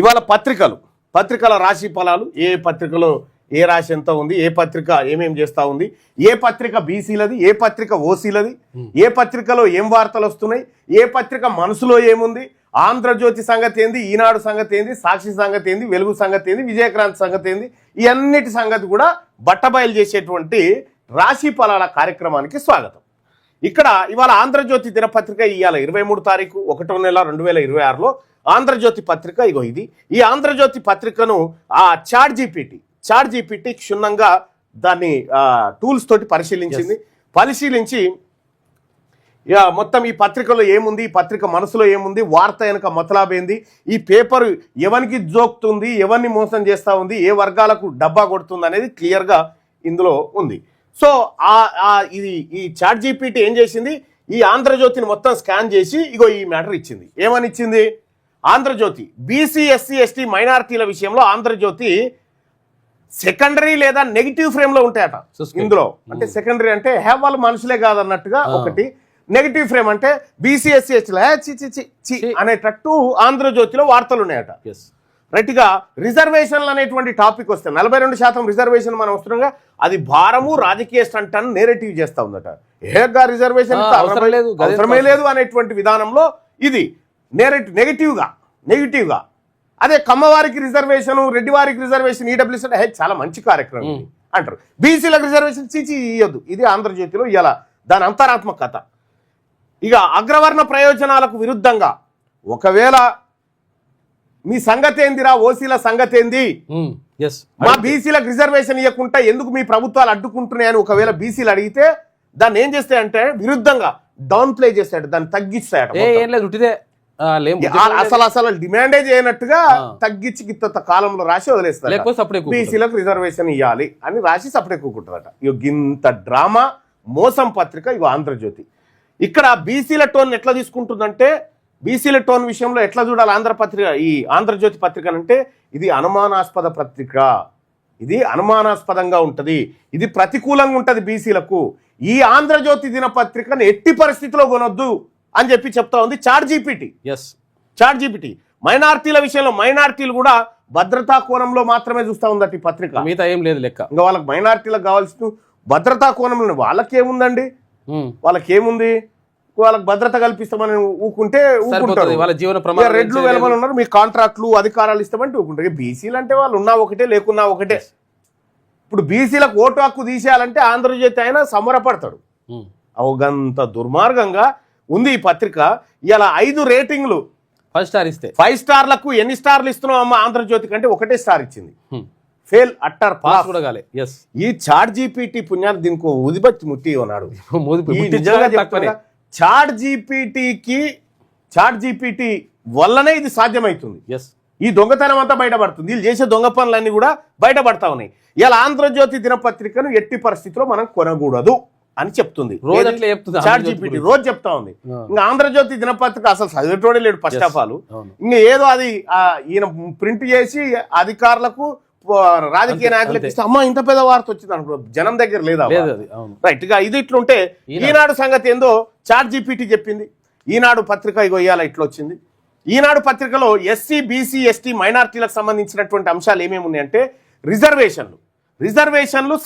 ఇవాళ పత్రికల రాశి ఫలాలు, ఏ పత్రికలో ఏ రాశి ఎంత ఉంది, ఏ పత్రిక ఏమేం చేస్తూ ఉంది, ఏ పత్రిక బీసీలది, ఏ పత్రిక ఓసీలది, ఏ పత్రికలో ఏం వార్తలు వస్తున్నాయి, ఏ పత్రిక మనసులో ఏముంది, ఆంధ్రజ్యోతి సంగతి ఏంది, ఈనాడు సంగతి ఏంది, సాక్షి సంగతి ఏంది, వెలుగు సంగతి ఏంది, విజయక్రాంతి సంగతి ఏంది, ఈ అన్నిటి సంగతి కూడా బట్టబయలు చేసేటువంటి రాశి ఫలాల కార్యక్రమానికి స్వాగతం. ఇక్కడ ఇవాళ ఆంధ్రజ్యోతి దినపత్రిక ఇవాళ 23 తారీఖు 1వ నెల 2026లో ఆంధ్రజ్యోతి పత్రిక ఇగో ఇది. ఈ ఆంధ్రజ్యోతి పత్రికను ఆ చాట్ జీపీటీ క్షుణ్ణంగా దాన్ని టూల్స్ తోటి పరిశీలించి మొత్తం ఈ పత్రికలో ఏముంది, ఈ పత్రిక మనసులో ఏముంది, వార్త వెనక మతలాబేంది, ఈ పేపర్ ఎవరికి జోక్తుంది, ఎవరిని మోసం చేస్తూ ఉంది, ఏ వర్గాలకు డబ్బా కొడుతుంది అనేది క్లియర్గా ఇందులో ఉంది. సో ఈ చాట్ జీపీటీ ఏం చేసింది, ఈ ఆంధ్రజ్యోతిని మొత్తం స్కాన్ చేసి ఇగో ఈ మ్యాటర్ ఇచ్చింది. ఏమని ఇచ్చింది? ఆంధ్రజ్యోతి బీసీ ఎస్సీ ఎస్టీ మైనారిటీల విషయంలో ఆంధ్రజ్యోతి సెకండరీ లేదా నెగిటివ్ ఫ్రేమ్ లో ఉంటాయట ఇందులో. అంటే సెకండరీ అంటే వాళ్ళు మనుషులే కాదన్నట్టుగా ఒకటి, నెగిటివ్ ఫ్రేమ్ అంటే బీసీ ఎస్సీ ఎస్టీ అనేటట్టు ఆంధ్రజ్యోతిలో వార్తలు ఉన్నాయట. రైట్ గా రిజర్వేషన్లు అనేటువంటి టాపిక్ వస్తే 42% రిజర్వేషన్ మనం వస్తున్నాగా, అది భారము రాజకీయ స్టంట్ అని నేరేటివ్ చేస్తా ఉందట. ఏగా రిజర్వేషన్ అవసరమే లేదు అనేటువంటి విధానంలో ఇది నెగిటివ్ గా అదే కమ్మవారికి రిజర్వేషన్, రెడ్డి వారికి రిజర్వేషన్, ఈడబ్ల్యూసీ చాలా మంచి కార్యక్రమం అంటారు. బీసీలకు రిజర్వేషన్ ఇవ్వద్దు. ఇది ఆంధ్రజ్యోతిలో ఇలా దాని అంతరాత్మకత. ఇక అగ్రవర్ణ ప్రయోజనాలకు విరుద్ధంగా ఒకవేళ మీ సంగతి ఏందిరా, ఓసీల సంగతి ఏంది, మా బీసీలకు రిజర్వేషన్ ఇవ్వకుండా ఎందుకు మీ ప్రభుత్వాలు అడ్డుకుంటున్నాయని ఒకవేళ బీసీలు అడిగితే దాన్ని ఏం చేస్తాయంటే విరుద్ధంగా డౌన్ ప్లే చేస్తాడు, దాన్ని తగ్గిస్తాయట. అసలు డిమాండే చేయనట్టుగా తగ్గించి గిత్త కాలంలో రాసి వదిలేస్తారు. బీసీలకు రిజర్వేషన్ ఇవ్వాలి అని రాసి సపడెక్కుకుంటారట. ఇంత డ్రామా మోసం పత్రిక ఇగో ఆంధ్రజ్యోతి. ఇక్కడ బీసీల టోన్ ఎట్లా తీసుకుంటుందంటే, బీసీల టోన్ విషయంలో ఎట్లా చూడాలి ఈ ఆంధ్రజ్యోతి పత్రిక అంటే, ఇది అనుమానాస్పద పత్రిక, ఇది అనుమానాస్పదంగా ఉంటది, ఇది ప్రతికూలంగా ఉంటది బీసీలకు. ఈ ఆంధ్రజ్యోతి దినపత్రికను ఎట్టి పరిస్థితిలో కొనొద్దు అని చెప్పి చెప్తా ఉంది చాట్ జీపీటీ. మైనార్టీల విషయంలో మైనార్టీలు కూడా భద్రతా కోణంలో మాత్రమే చూస్తా ఉందట ఈ పత్రిక. మిగతా ఏం లేదు లెక్క. ఇంకా వాళ్ళకి మైనార్టీలకు కావాల్సిన భద్రతా కోణంలో వాళ్ళకేముందండి, వాళ్ళకేముంది, వాళ్ళకి భద్రత కల్పిస్తామని ఊకుంటే ఊకుంటారు. వాళ్ళ జీవన ప్రమాణాలు రెడ్లు వెలమని ఉన్నారు, మీ కాంట్రాక్ట్లు అధికారాలు ఇస్తామంటే ఊకుంటారు. బీసీలు అంటే వాళ్ళు ఉన్నా ఒకటే లేకున్నా ఒకటే. ఇప్పుడు బీసీలకు ఓటు హక్కు తీసేయాలంటే ఆంధ్రజ్యోతి అయినా సమరపడతాడు. అవగంత దుర్మార్గంగా ఉంది ఈ పత్రిక. ఇలా 5 రేటింగ్లు 5 స్టార్ ఇస్తే 5 స్టార్లకు ఎన్ని స్టార్లు ఇస్తున్నావు అమ్మ ఆంధ్రజ్యోతి కంటే 1 స్టార్ ఇచ్చింది. ఫెయిల్, అట్టర్, పాస్ కూడా కాలే. ఈ చాట్ జీపీటీ పుణ్యాన్ని దీనికి ఉదిబత్తి ముట్టి ఉన్నాడు. చాట్ జీపీటీ వల్లనే ఇది సాధ్యమవుతుంది. ఈ దొంగతనం అంతా బయటపడుతుంది, వీళ్ళు చేసే దొంగ పనులన్నీ కూడా బయటపడతా ఉన్నాయి. ఇలా ఆంధ్రజ్యోతి దినపత్రికను ఎట్టి పరిస్థితిలో మనం కొనకూడదు అని చెప్తుంది చాట్ జీపీటీ. రోజు చెప్తా ఉంది. ఇంకా ఆంధ్రజ్యోతి దినపత్రిక అసలు చదివేటోడే లేడు ఫస్ట్ ఆఫ్ ఆల్. ఇంకా ఏదో అది ఈయన ప్రింట్ చేసి అధికారులకు రాజకీయ నాయకులకు ఇస్తే అమ్మ ఇంత పెద్ద వార్త వచ్చింది అనుకో, జనం దగ్గర లేదా. రైట్ గా ఇది ఇట్లుంటే ఈనాడు సంగతి ఏందో చాట్ జీపీటీ చెప్పింది. ఈనాడు పత్రిక ఇగో ఇవాళ ఇట్లా వచ్చింది. ఈనాడు పత్రికలో ఎస్సీ బీసీ ఎస్టీ మైనార్టీలకు సంబంధించినటువంటి అంశాలు ఏమేమి ఉన్నాయంటే, రిజర్వేషన్లు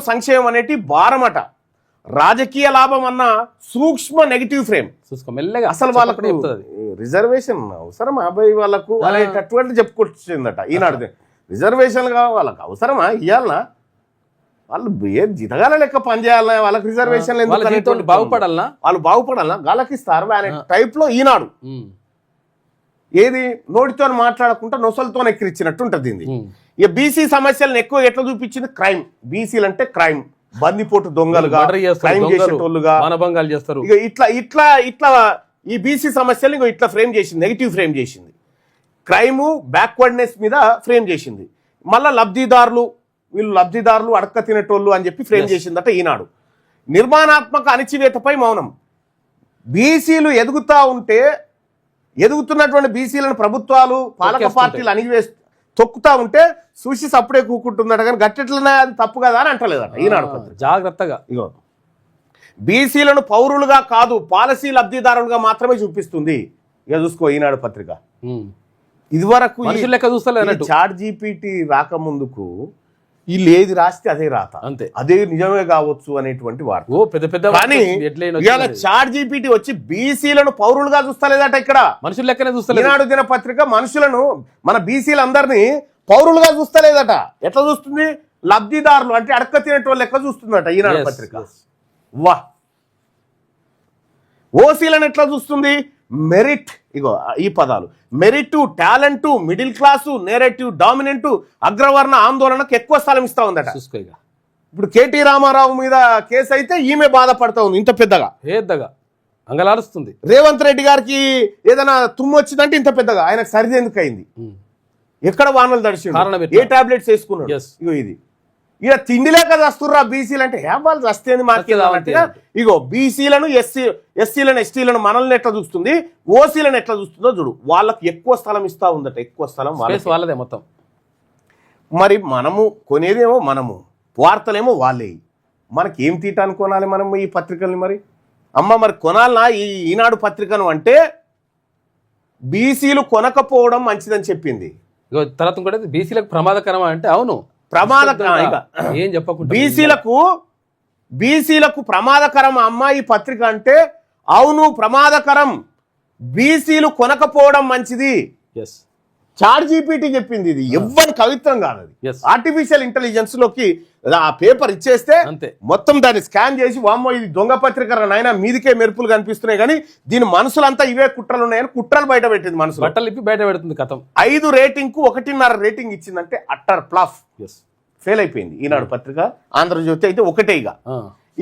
సంక్షేమం అనేటి భారమట. రాజకీయ లాభం అన్న సూక్ష్మ నెగిటివ్ ఫ్రేమ్. అసలు వాళ్ళకు రిజర్వేషన్ అవసరమా అబ్బాయి, వాళ్ళకు అనేటటువంటి చెప్పుకొచ్చిందట ఈనాడు. రిజర్వేషన్ వాళ్ళకి అవసరమా, ఇవ్వాలనా, వాళ్ళు జితగాల లెక్క పనిచేయాలన్నా, వాళ్ళకి రిజర్వేషన్ బాగుపడాలన్నా, వాళ్ళు బాగుపడాలన్నా వాళ్ళకి ఇస్తారు అనే టైప్ లో ఈనాడు ఏది నోటితో మాట్లాడకుండా నొసలతో ఎక్కిరిచ్చినట్టు ఉంటుంది. ఇక బీసీ సమస్యలను ఎక్కువ ఎట్లా చూపించింది, క్రైమ్. బీసీలు అంటే క్రైమ్, బందిపోటు దొంగలుగా, క్రైమ్ చేసేటోళ్ళుగా, మానభంగాలు చేస్తారు. ఇక ఇట్లా ఈ బీసీ సమస్యలు ఇట్లా ఫ్రేమ్ చేసింది, నెగిటివ్ ఫ్రేమ్ చేసింది. క్రైము, బ్యాక్వర్డ్నెస్ మీద ఫ్రేమ్ చేసింది. మళ్ళా వీళ్ళు లబ్ధిదారులు అడక్క తినేటోళ్ళు అని చెప్పి ఫ్రేమ్ చేసిందట ఈనాడు. నిర్మాణాత్మక అణిచివేతపై మౌనం. బీసీలు ఎదుగుతున్నటువంటి బీసీలను ప్రభుత్వాలు, పాలక పార్టీలు తొక్కుతా ఉంటే చూసి సప్పుడే కూకుంటుందట, కానీ గట్టెట్లనే అది తప్పు కదా అని అంటలేదట ఈనాడు. జాగ్రత్తగా ఇగో బీసీలను పౌరులుగా కాదు పాలసీ లబ్ధిదారులుగా మాత్రమే చూపిస్తుంది. ఇక చూసుకో ఈనాడు పత్రిక ఉమ్. ఇదివరకు మనుషులు లెక్క చూస్తలేదు అన్నట్టు. చాట్ జీపీటీ రాకముందుకు వీళ్ళు ఏది రాస్తే అదే రాత, అంతే. అదే నిజమే కావచ్చు అనేటువంటి వార్త. ఓ పెద్ద పెద్ద కానీ ఎట్లయినా ఇవాళ చాట్ జీపీటీ వచ్చి బీసీలను పౌరులుగా చూస్తలేదట. ఇక్కడ మనుషులు లెక్కనే చూస్తలేదు. ఈనాడు దినపత్రిక మనుషులను మన బీసీలందరినీ పౌరులుగా చూస్తలేదట. ఎట్లా చూస్తుంది? లబ్ధిదారులు అంటే అడక్క తినేటోళ్ళు లెక్క చూస్తుందట ఈనాడు Yes, పత్రిక. yes. వా ఓసీలను ఎట్లా చూస్తుంది? మెరిట్, ఇగో ఈ పదాలు, merit, talent, middle class, narrative, dominant, అగ్రవర్ణ ఆందోళనకు ఎక్కువ స్థలం ఇస్తా ఉందట. చూసుకో ఇక. ఇప్పుడు కేటీ రామారావు మీద కేసు అయితే ఈమె బాధపడతా ఉంది ఇంత పెద్దగా, పెద్దగా అంగలారుస్తుంది. రేవంత్ రెడ్డి గారికి ఏదైనా తుమ్ము వచ్చిందంటే ఇంత పెద్దగా, ఆయనకు సరిది ఎందుకు అయింది? ఎక్కడ వానలు తడిచిండు, కారణం ఎట్లా? ఏ టాబ్లెట్స్ వేసుకున్నాడు? Yes. ఇగో ఇది ఇక తిండి లేక వస్తుర్రా బీసీలు అంటే ఏ వాళ్ళు వస్తేంది మాకేదన్నట్టుగా. ఇగో బీసీలను ఎస్సీలను ఎస్టీలను మనల్ని ఎట్లా చూస్తుంది, ఓసీలను ఎట్లా చూస్తుందో చూడు. వాళ్ళకి ఎక్కువ స్థలం ఇస్తా ఉందట, ఎక్కువ స్థలం స్పేస్ వాళ్ళదే మొత్తం. మరి మనము కొనేదేమో మనము, వార్తలేమో వాళ్ళే. మనకి ఏం తీట అనుకోనాలి మనం ఈ పత్రికల్ని? మరి అమ్మ మరి కొనాలనా ఈ ఈనాడు పత్రికను అంటే బీసీలు కొనకపోవడం మంచిదని చెప్పింది. ఇగో తర్వాత ఇంకోటి బీసీలకు ప్రమాదకరం అంటే అవును ఏం చెప్పకుండా బీసీలకు ప్రమాదకరం అమ్మ ఈ పత్రిక అంటే అవును ప్రమాదకరం, బీసీలు కొనకపోవడం మంచిది. చాట్ జీపీటీ చెప్పింది. ఇది ఎవ్వరి కవిత్వం కాదు, అది ఆర్టిఫిషియల్ ఇంటెలిజెన్స్ లోకి ఆ పేపర్ ఇచ్చేస్తే మొత్తం దాన్ని స్కాన్ చేసి వామ్మో ఇది దొంగ పత్రిక నాయన మీదికే మెరుపులు కనిపిస్తున్నాయి కానీ దీని మనసులంతా ఇవే కుట్రలు ఉన్నాయని కుట్రలు బయట పెట్టింది. మనసు బట్టలు ఇప్పి బయట పెడుతుంది. కథం 5 రేటింగ్ కు 1.5 రేటింగ్ ఇచ్చిందంటే అట్టర్ ప్లఫ్, ఫెయిల్ అయిపోయింది ఈనాడు పత్రిక. ఆంధ్రజ్యోతి అయితే ఒకటేగా.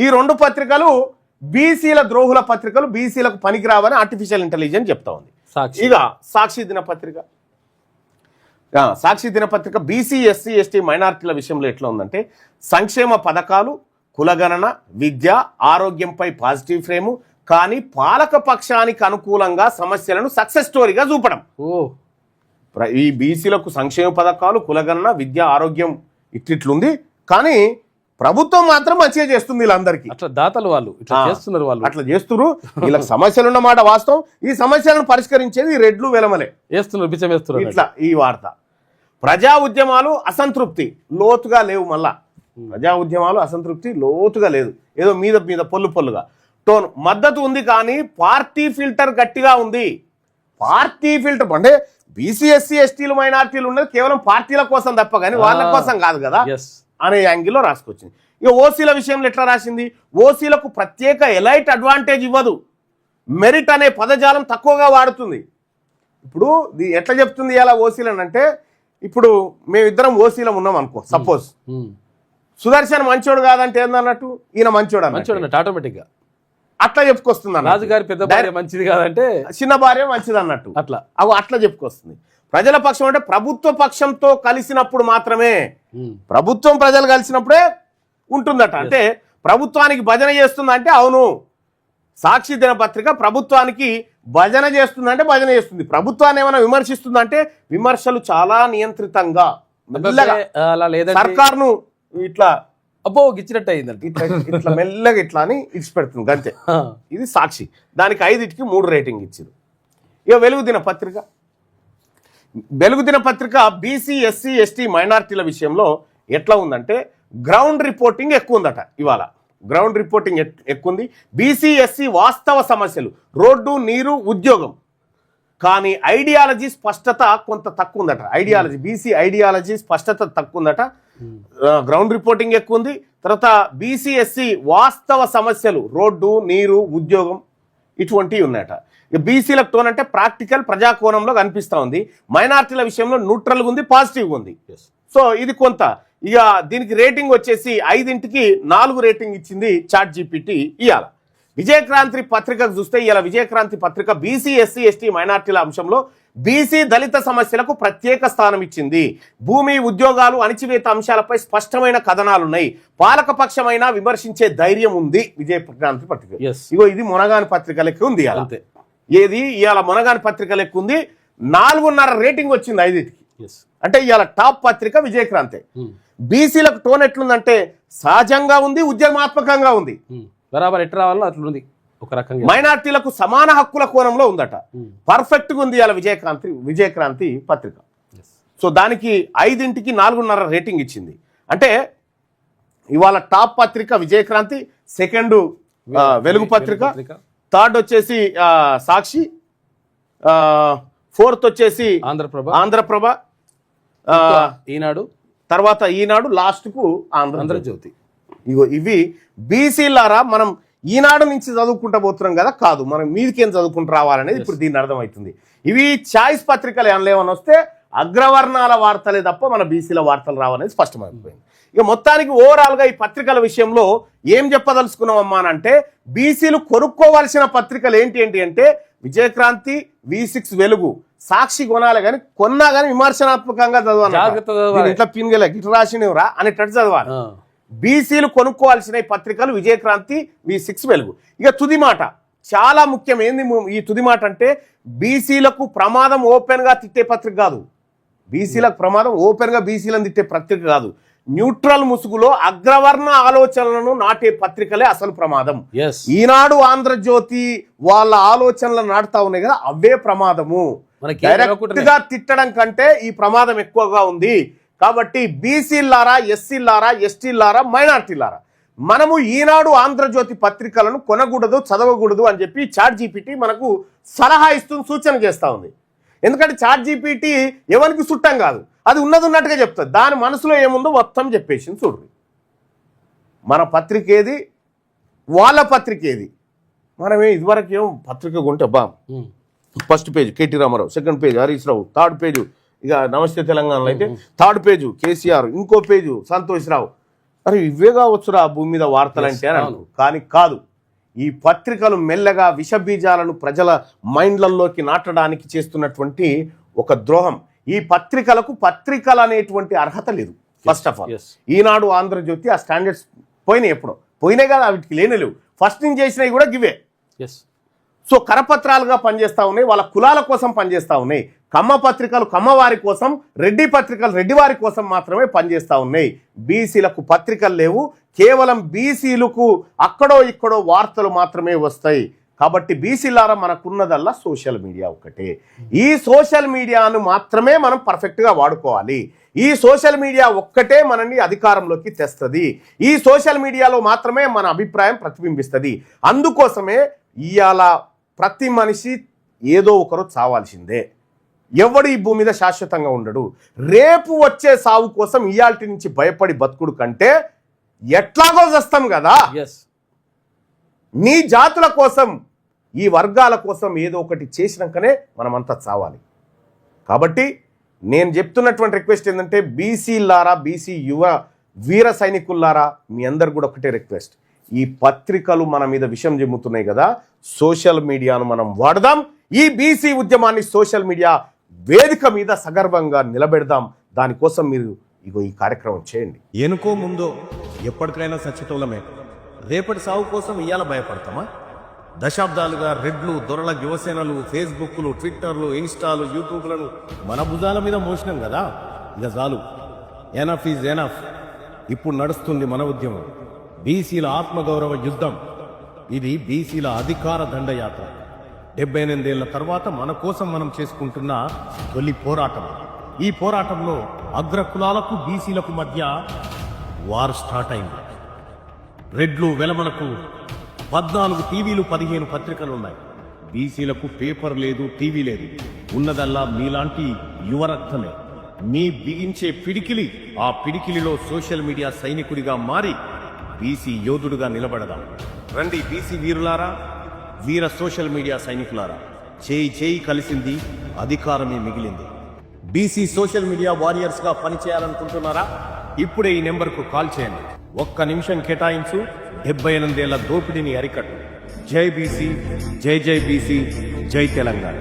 ఈ 2 పత్రికలు బీసీల ద్రోహుల పత్రికలు, బీసీలకు పనికిరావని ఆర్టిఫిషియల్ ఇంటెలిజెన్స్ చెప్తా ఉంది. ఇక సాక్షి దినపత్రిక, సాక్షి దినపత్రిక బీసీ ఎస్సీ ఎస్టీ మైనారిటీల విషయంలో ఎట్లా ఉందంటే సంక్షేమ పథకాలు, కులగణన, విద్య, ఆరోగ్యంపై పాజిటివ్ ఫ్రేము, కానీ పాలక పక్షానికి అనుకూలంగా సమస్యలను సక్సెస్ స్టోరీగా చూపడం. ఈ బీసీలకు సంక్షేమ పథకాలు, కులగణన, విద్య, ఆరోగ్యం ఇట్లుంది కానీ ప్రభుత్వం మాత్రం మంచిగా చేస్తుంది. వీళ్ళందరికీ అట్లా దాతలు వాళ్ళు ఇట్లా చేస్తున్నారు, వాళ్ళు అట్లా చేస్తున్నారు. వీళ్ళకి సమస్యలు ఉన్నమాట వాస్తవం. ఈ సమస్యలను పరిష్కరించేది రెడ్లు వెలమలే వేస్తున్నారు, బిచ్చం వేస్తున్నారు. ఇట్లా ఈ వార్త. ప్రజా ఉద్యమాలు అసంతృప్తి లోతుగా లేవు. మళ్ళా ప్రజా ఉద్యమాలు అసంతృప్తి లోతుగా లేదు, ఏదో మీద మీద పొల్లుగా టోన్ మద్దతు ఉంది కానీ పార్టీ ఫిల్టర్ గట్టిగా ఉంది. పార్టీ ఫిల్టర్ అంటే బీసీ ఎస్సీ ఎస్టీలు మైనార్టీలు ఉన్నది కేవలం పార్టీల కోసం తప్ప కానీ వాళ్ళ కోసం కాదు కదా అనే యాంగిల్లో రాసుకొచ్చింది. ఇక ఓసీల విషయంలో ఎట్లా రాసింది? ఓసీలకు ప్రత్యేక ఎలైట్ అడ్వాంటేజ్ ఇవ్వదు, మెరిట్ అనే పదజాలం తక్కువగా వాడుతుంది. ఇప్పుడు ఎట్లా చెప్తుంది ఇలా ఓసీలను అంటే, ఇప్పుడు మేమిద్దరం ఓసీలం ఉన్నాం అనుకో, సపోజ్ సుదర్శన్ మంచోడు కాదంటే ఏందన్నట్టు ఈయన మంచోడు అన్నట్టు ఆటోమేటిక్ గా అట్లా చెప్పుకొస్తుంది. రాజుగారి పెద్ద భార్య మంచిది కాదంటే చిన్న భార్య మంచిది అన్నట్టు అట్లా చెప్పుకొస్తుంది. ప్రజల పక్షం అంటే ప్రభుత్వ పక్షంతో కలిసినప్పుడు మాత్రమే, ప్రభుత్వం ప్రజలు కలిసినప్పుడే ఉంటుందట. అంటే ప్రభుత్వానికి భజన చేస్తుందంటే అవును, సాక్షి దినపత్రిక ప్రభుత్వానికి భజన చేస్తుందంటే భజన చేస్తుంది, ప్రభుత్వాన్ని ఏమైనా విమర్శిస్తుందంటే విమర్శలు చాలా నియంత్రితంగా సర్కార్ను ఇట్లా అబ్బో గిచ్చినట్టు అయిందంటే ఇట్లా మెల్లగా ఇట్లా అని ఇచ్చిపెడుతుంది అంతే. ఇది సాక్షి. దానికి 5కి 3 రేటింగ్ ఇచ్చింది. ఇక వెలుగు దినపత్రిక బీసీ ఎస్సీ ఎస్టీ మైనారిటీల విషయంలో ఎట్లా ఉందంటే గ్రౌండ్ రిపోర్టింగ్ ఎక్కువ ఉందట. ఇవాళ గ్రౌండ్ రిపోర్టింగ్ ఎక్కువ ఉంది. బీసీ ఎస్సీ వాస్తవ సమస్యలు, రోడ్డు, నీరు, ఉద్యోగం, కానీ ఐడియాలజీ స్పష్టత కొంత తక్కువ ఉందట. బీసీ ఐడియాలజీ స్పష్టత తక్కువ ఉందట. గ్రౌండ్ రిపోర్టింగ్ ఎక్కువ ఉంది. తర్వాత బీసీ ఎస్సీ వాస్తవ సమస్యలు, రోడ్డు, నీరు, ఉద్యోగం ఇటువంటివి ఉన్నాయట. ఇక బీసీలకు టోన్ అంటే ప్రాక్టికల్ ప్రజాకోణంలో కనిపిస్తూ ఉంది. మైనార్టీల విషయంలో న్యూట్రల్గా ఉంది, పాజిటివ్గా ఉంది. సో ఇది కొంత. ఇక దీనికి రేటింగ్ వచ్చేసి 5కి 4 రేటింగ్ ఇచ్చింది చాట్ జీపీటీ. ఇవాళ విజయక్రాంతి పత్రికకు చూస్తే ఇవాళ విజయక్రాంతి పత్రిక బీసీ ఎస్సీ ఎస్టీ మైనార్టీల అంశంలో బీసీ దళిత సమస్యలకు ప్రత్యేక స్థానం ఇచ్చింది. భూమి, ఉద్యోగాలు, అణిచివేత అంశాలపై స్పష్టమైన కథనాలున్నాయి. పాలకపక్షమైన విమర్శించే ధైర్యం ఉంది విజయక్రాంతి పత్రిక. ఇగో ఇది మునగాని పత్రిక లెక్క ఉంది. ఏది ఇవాళ మునగాని పత్రిక లెక్క ఉంది. 4.5 రేటింగ్ వచ్చింది 5కి. అంటే ఇవాళ టాప్ పత్రిక విజయక్రాంతి. బీసీలకు టోన్ ఎట్లుందంటే సహజంగా ఉంది, ఉద్యమాత్మకంగా ఉంది. బరాబర్ ఎట్లా రావాలో అట్లుంది. ఒక రకంగా మైనార్టీలకు సమాన హక్కుల కోణంలో ఉందట. పర్ఫెక్ట్ గా ఉంది అలా విజయక్రాంతి పత్రిక. సో దానికి 5కి 4.5 రేటింగ్ ఇచ్చింది. అంటే ఇవాళ టాప్ పత్రిక విజయక్రాంతి, సెకండ్ వెలుగు పత్రిక, థర్డ్ వచ్చేసి సాక్షి, ఫోర్త్ వచ్చేసి ఆంధ్రప్రభ, ఈనాడు, తర్వాత ఈనాడు, లాస్ట్ కు ఆంధ్రజ్యోతి. ఇవి బీసీలారా మనం ఈనాడు నుంచి చదువుకుంటా పోతున్నాం కదా, కాదు మనం మీదికేం చదువుకుంటూ రావాలనేది ఇప్పుడు దీన్ని అర్థమవుతుంది. ఇవి ఛాయిస్ పత్రికలు ఏమన్నా వస్తే అగ్రవర్ణాల వార్తలే తప్ప మన బీసీల వార్తలు రావనేది స్పష్టమైపోయింది. ఇక మొత్తానికి ఓవరాల్ గా ఈ పత్రికల విషయంలో ఏం చెప్పదలుచుకున్నామమ్మా అంటే, బీసీలు కొనుక్కోవాల్సిన పత్రికలు ఏంటి అంటే విజయక్రాంతి, V6 వెలుగు, సాక్షి కొనాలి కానీ కొన్నా కానీ విమర్శనాత్మకంగా చదవాలి, ఇట్లా పిన్గల గిట్ల రాసినవరా అనేటట్టు చదవాలి. బీసీలు కొనుక్కోవాల్సిన పత్రికలు విజయక్రాంతి, V6 వెలుగు. ఇక తుది మాట చాలా ముఖ్యం. ఏంది ఈ తుది మాట అంటే, బీసీలకు ప్రమాదం ఓపెన్ గా తిట్టే పత్రిక కాదు, బీసీలకు ప్రమాదం ఓపెన్ గా బీసీలను తిట్టే పత్రిక కాదు, న్యూట్రల్ ముసుగులో అగ్రవర్ణ ఆలోచనలను నాటే పత్రికలే అసలు ప్రమాదం. ఈనాడు, ఆంధ్రజ్యోతి వాళ్ళ ఆలోచనలను నాటుతా ఉన్నాయి కదా, అవే ప్రమాదము. డైరెక్ట్ గా తిట్టడం కంటే ఈ ప్రమాదం ఎక్కువగా ఉంది. కాబట్టి బీసీలారా, ఎస్సీలారా, ఎస్టీలారా, మైనార్టీలారా, మనము ఈనాడు, ఆంధ్రజ్యోతి పత్రికలను కొనకూడదు, చదవకూడదు అని చెప్పి ChatGPT మనకు సలహా ఇస్తుంది, సూచన చేస్తూ ఉంది. ఎందుకంటే ChatGPT ఎవరికి చుట్టం కాదు, అది ఉన్నది ఉన్నట్టుగా చెప్తుంది. దాని మనసులో ఏముందో మొత్తం చెప్పేసింది. చూడండి, మన పత్రిక ఏది, వాళ్ళ పత్రిక ఏది. మనమే ఇదివరకు ఏం పత్రిక కొంటే first page KT Rama Rao, second page Harish Rao, third page ఇక నమస్తే తెలంగాణలో అయితే థర్డ్ పేజు కేసీఆర్, ఇంకో పేజు సంతోష్ రావు. అరే ఇవే కావచ్చురా భూమి మీద వార్తలు అంటే అని అన్నారు. కానీ కాదు, ఈ పత్రికలు మెల్లగా విషబీజాలను ప్రజల మైండ్లలోకి నాటడానికి చేస్తున్నటువంటి ఒక ద్రోహం. ఈ పత్రికలకు పత్రికలు అనేటువంటి అర్హత లేదు. ఫస్ట్ ఆఫ్ ఆల్ ఈనాడు, ఆంధ్రజ్యోతి ఆ స్టాండర్డ్స్ పోయినాయి, ఎప్పుడో పోయినాయి కదా, వీటికి లేవు. ఫస్ట్ నుంచి చేసినవి కూడా గివే. సో కరపత్రాలుగా పనిచేస్తూ ఉన్నాయి, వాళ్ళ కులాల కోసం పనిచేస్తూ ఉన్నాయి. కమ్మ పత్రికలు కమ్మవారి కోసం, రెడ్డి పత్రికలు రెడ్డి వారి కోసం మాత్రమే పనిచేస్తూ ఉన్నాయి. బీసీలకు పత్రికలు లేవు, కేవలం బీసీలకు అక్కడో ఇక్కడో వార్తలు మాత్రమే వస్తాయి. కాబట్టి బీసీలారా మనకున్నదల్లా సోషల్ మీడియా ఒక్కటే. ఈ సోషల్ మీడియాను మాత్రమే మనం పర్ఫెక్ట్గా వాడుకోవాలి. ఈ సోషల్ మీడియా ఒక్కటే మనల్ని అధికారంలోకి తెస్తుంది. ఈ సోషల్ మీడియాలో మాత్రమే మన అభిప్రాయం ప్రతిబింబిస్తుంది. అందుకోసమే ఇవాళ ప్రతి మనిషి ఏదో ఒకరు చావాల్సిందే. ఎవడు ఈ భూమి మీద శాశ్వతంగా ఉండడు. రేపు వచ్చే సావు కోసం ఇయాల్టి నుంచి భయపడి బతుకుడు కంటే ఎట్లాగో చేస్తాం కదా, నీ జాతుల కోసం, ఈ వర్గాల కోసం ఏదో ఒకటి చేసినాకనే మనమంతా చావాలి. కాబట్టి నేను చెప్తున్నటువంటి రిక్వెస్ట్ ఏంటంటే, బీసీలారా, బీసీ యువ వీర సైనికుల్లారా, మీ అందరు కూడా ఒకటే రిక్వెస్ట్, ఈ పత్రికలు మన మీద విషం జమ్ముతున్నాయి కదా, సోషల్ మీడియాను మనం వాడదాం. ఈ బీసీ ఉద్యమాన్ని సోషల్ మీడియా వేదిక మీద సగర్వంగా నిలబెడదాం. దానికోసం మీరు ఈ కార్యక్రమం చేయండి. ఎనుకో ముందో ఎప్పటికైనా సచ్చితోలమే. రేపటి సాగు కోసం ఇవాళ భయపడతామా? దశాబ్దాలుగా రెడ్లు, దొరల యువసేనలు, ఫేస్బుక్లు, ట్విట్టర్లు, ఇన్స్టాలు, యూట్యూబ్లను మన భుజాల మీద మోసినాం కదా, ఇక చాలు. Enough is enough. ఇప్పుడు నడుస్తుంది మన ఉద్యమం, బీసీల ఆత్మగౌరవ యుద్ధం. ఇది బీసీల అధికార దండయాత్ర. 78 ఏళ్ల తర్వాత మన కోసం మనం చేసుకుంటున్న తొలి పోరాటం. ఈ పోరాటంలో అగ్రకులాలకు, బీసీలకు మధ్య వార్ స్టార్ట్ అయింది. రెడ్లు వెలమలకు 14 టీవీలు, 15 పత్రికలున్నాయి. బీసీలకు పేపర్ లేదు, టీవీ లేదు. ఉన్నదల్లా మీలాంటి యువరక్తమే. మీ బిగించే పిడికిలి, ఆ పిడికిలిలో సోషల్ మీడియా సైనికుడిగా మారి బీసీ యోధుడుగా నిలబడదాం. రండి బీసీ వీరులారా, వీర సోషల్ మీడియా సైనికులారా, చేయి కలిసింది, అధికారమే మిగిలింది. బీసీ సోషల్ మీడియా వారియర్స్ గా పనిచేయాలనుకుంటున్నారా? ఇప్పుడే ఈ నెంబర్కు కాల్ చేయండి. 1 నిమిషం కేటాయించు. 78 ఏళ్ల దోపిడీని అరికట్టు. జై బీసీ, జై జై బీసీ, జై తెలంగాణ.